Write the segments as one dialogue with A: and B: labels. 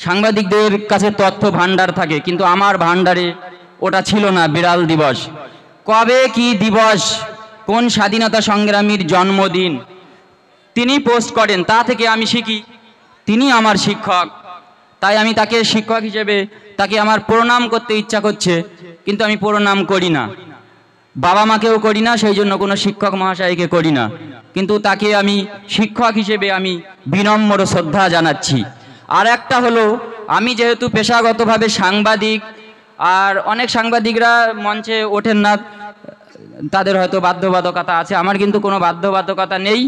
A: সাংবাদিকদের কাছে তথ্য ভান্ডার থাকে, কিন্তু আমার ভান্ডারে ওটা ছিল না। বিড়াল দিবস কবে, কি দিবস, কোন স্বাধীনতা সংগ্রামীর জন্মদিন তিনি পোস্ট করেন, তা থেকে আমি শিখি। তিনি আমার শিক্ষক, তাই আমি তাকে শিক্ষক হিসেবে তাকে আমার প্রণাম করতে ইচ্ছা করছে, কিন্তু আমি প্রণাম করি না। বাবা মাকেও করি না, সেই জন্য কোনো শিক্ষক মহাশয়কে করি না, কিন্তু তাকে আমি শিক্ষক হিসেবে আমি বিনম্র শ্রদ্ধা জানাচ্ছি। আর একটা হলো, আমি যেহেতু পেশাগতভাবে সাংবাদিক, আর অনেক সাংবাদিকরা মঞ্চে ওঠেন না, তাদের হয়তো বাধ্যবাধকতা আছে, আমার কিন্তু কোনো বাধ্যবাধকতা নেই,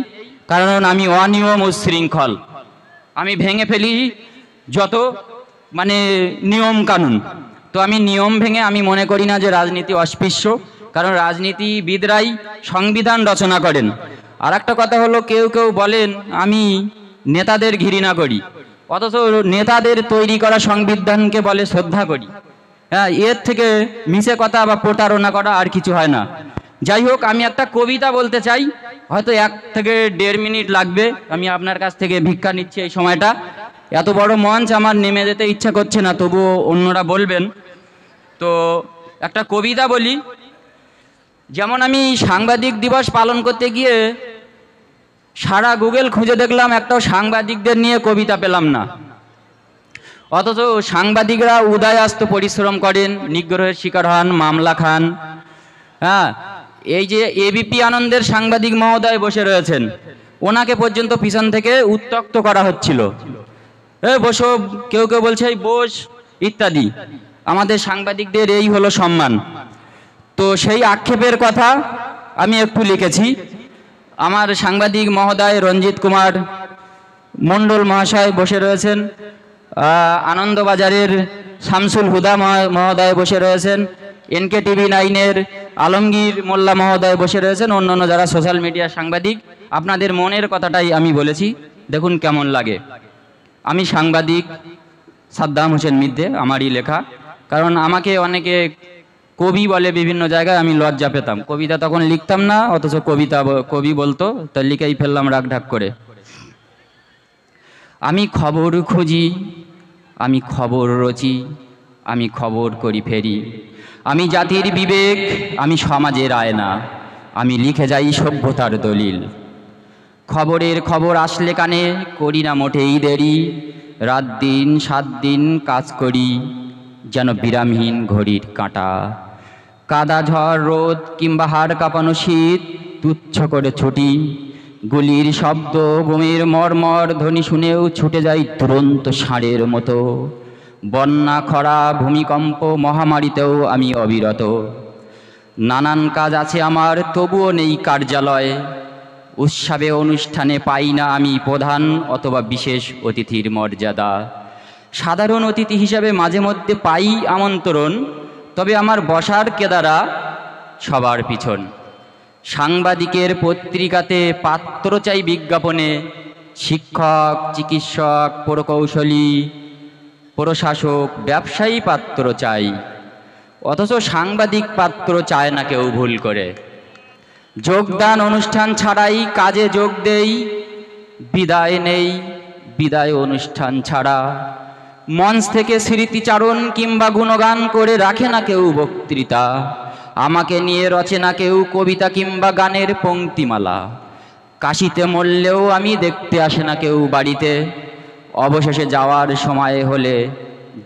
A: কারণ আমি অনিয়ম উচ্ছৃঙ্খল, আমি ভেঙে ফেলি যত নিয়ম কানুন। তো আমি নিয়ম ভেঙে আমি মনে করি না যে রাজনীতি অস্পৃশ্য, কারণ রাজনীতিবিদরাই সংবিধান রচনা করেন। আর একটা কথা হলো, কেউ কেউ বলেন আমি নেতাদের ঘৃণা করি, অথচ নেতাদের তৈরি করা সংবিধানকে বলে শ্রদ্ধা করি। হ্যাঁ, এর থেকে মিছে কথা বা প্রতারণা করা আর কিছু হয় না। যাই হোক, আমি একটা কবিতা বলতে চাই, হয়তো 1 থেকে 1.5 মিনিট লাগবে। আমি আপনার কাছ থেকে ভিক্ষা নিচ্ছি এই সময়টা। এত বড় মঞ্চ আমার নেমে যেতে ইচ্ছা করছে না, তবুও অন্যরা বলবেন। তো একটা কবিতা বলি। যেমন আমি সাংবাদিক দিবস পালন করতে গিয়ে সারা গুগল খুঁজে দেখলাম, একটাও সাংবাদিকদের নিয়ে কবিতা পেলাম না, অথচ সাংবাদিকরা উদয়াস্ত পরিশ্রম করেন, নিগ্রহের শিকার হন, মামলা খান। হ্যাঁ, এই যে এবিপি আনন্দের সাংবাদিক মহোদয় বসে রয়েছেন, ওনাকে পর্যন্ত পিছন থেকে উত্ত্যক্ত করা হচ্ছিল, বসো, কেউ কেউ বলছে এই বস ইত্যাদি। আমাদের সাংবাদিকদের এই হলো সম্মান। তো সেই আক্ষেপের কথা আমি একটু লিখেছি। আমার সাংবাদিক মহোদয় রঞ্জিত কুমার মণ্ডল মহাশয় বসে রয়েছেন, আনন্দবাজারের শামসুল হুদা মহোদয় বসে রয়েছেন, NK-TV 9-এর আলমগীর মোল্লা মহোদয় বসে রয়েছেন, অন্যান্য যারা সোশ্যাল মিডিয়ার সাংবাদিক। আপনাদের মনের কথাটাই আমি বলেছি, দেখুন কেমন লাগে। আমি সাংবাদিক সাদ্দাম হোসেন মিদ্দে, আমারই লেখা। কারণ আমাকে অনেকে কবি বলে বিভিন্ন জায়গায়, আমি লজ্জা পেতাম, কবিতা তখন লিখতাম না, অথচ কবি বলতো, তা লিখেই ফেললাম রাগ ঢাক করে। আমি খবর খুঁজি, আমি খবর রচি, আমি খবর করি ফেরি, আমি জাতির বিবেক, আমি সমাজের আয়না, আমি লিখে যাই সভ্যতার দলিল। খবরের খবর আসলে কানে করি না মোটেই দেরি, রাত দিন 7 দিন কাজ করি যেন বিরামহীন ঘড়ির কাঁটা। কাদা ঝড় রোদ কিংবা হাড় কাঁপানো শীত তুচ্ছ করে ছুটি, গুলির শব্দ বোমের মর্মর ধ্বনি শুনেও ছুটে যাই দুরন্ত ষাঁড়ের মতো। বন্যা খরা ভূমিকম্প মহামারীতেও আমি অবিরত। নানান কাজ আছে আমার, তবুও নেই কার্যালয়। উৎসবে অনুষ্ঠানে পাই না আমি প্রধান অথবা বিশেষ অতিথির মর্যাদা। সাধারণ অতিথি হিসাবে মাঝে মধ্যে পাই আমন্ত্রণ, তবে আমার বসার কেদারা সবার পিছন। সাংবাদিকের পত্রিকাতে পাত্র চাই বিজ্ঞাপনে, শিক্ষক, চিকিৎসক, প্রকৌশলী, প্রশাসক, ব্যবসায়ী পাত্র চাই, অথচ সাংবাদিক পাত্র চায় না কেউ ভুল করে। যোগদান অনুষ্ঠান ছাড়াই কাজে যোগ দেই, বিদায় নেই বিদায় অনুষ্ঠান ছাড়া। মঞ্চ থেকে স্মৃতিচারণ কিংবা গুণগান করে রাখে না কেউ বক্তৃতা, আমাকে নিয়ে রচে না কেউ কবিতা কিংবা গানের পংক্তিমালা। কাশিতে মরলেও আমি দেখতে আসে না কেউ বাড়িতে, অবশেষে যাওয়ার সময় হলে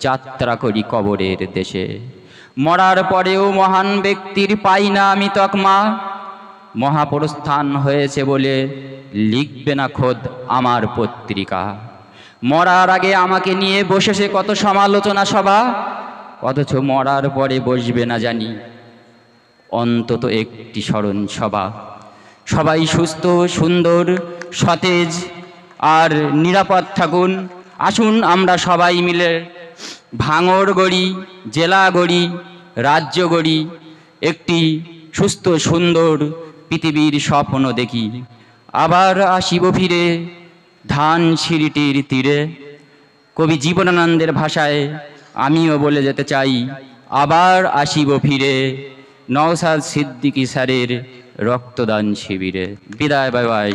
A: যাত্রা করি কবরের দেশে। মরার পরেও মহান ব্যক্তির পাই না আমি তকমা, মহাপ্রস্থান হয়েছে বলে লিখবে না খোদ আমার পত্রিকা। মরার আগে আমাকে নিয়ে বসেছে কত সমালোচনা সভা, অথচ মরার পরে বসবে না জানি অন্তত একটি স্মরণ সভা। সবাই সুস্থ, সুন্দর, সতেজ আর নিরাপদ থাকুন। আসুন আমরা সবাই মিলে ভাঙড় গড়ি, জেলা গড়ি, রাজ্য গড়ি, একটি সুস্থ সুন্দর পৃথিবীর স্বপ্ন দেখি। আবার আসিব ফিরে ধানসিঁড়িটির তীরে। কবি জীবনানন্দের ভাষায় আমিও বলে যেতে চাই, আবার আসিব ফিরে নওশাদ সিদ্দিকী স্যারের রক্তদান শিবিরে। বিদায়, বাই বাই।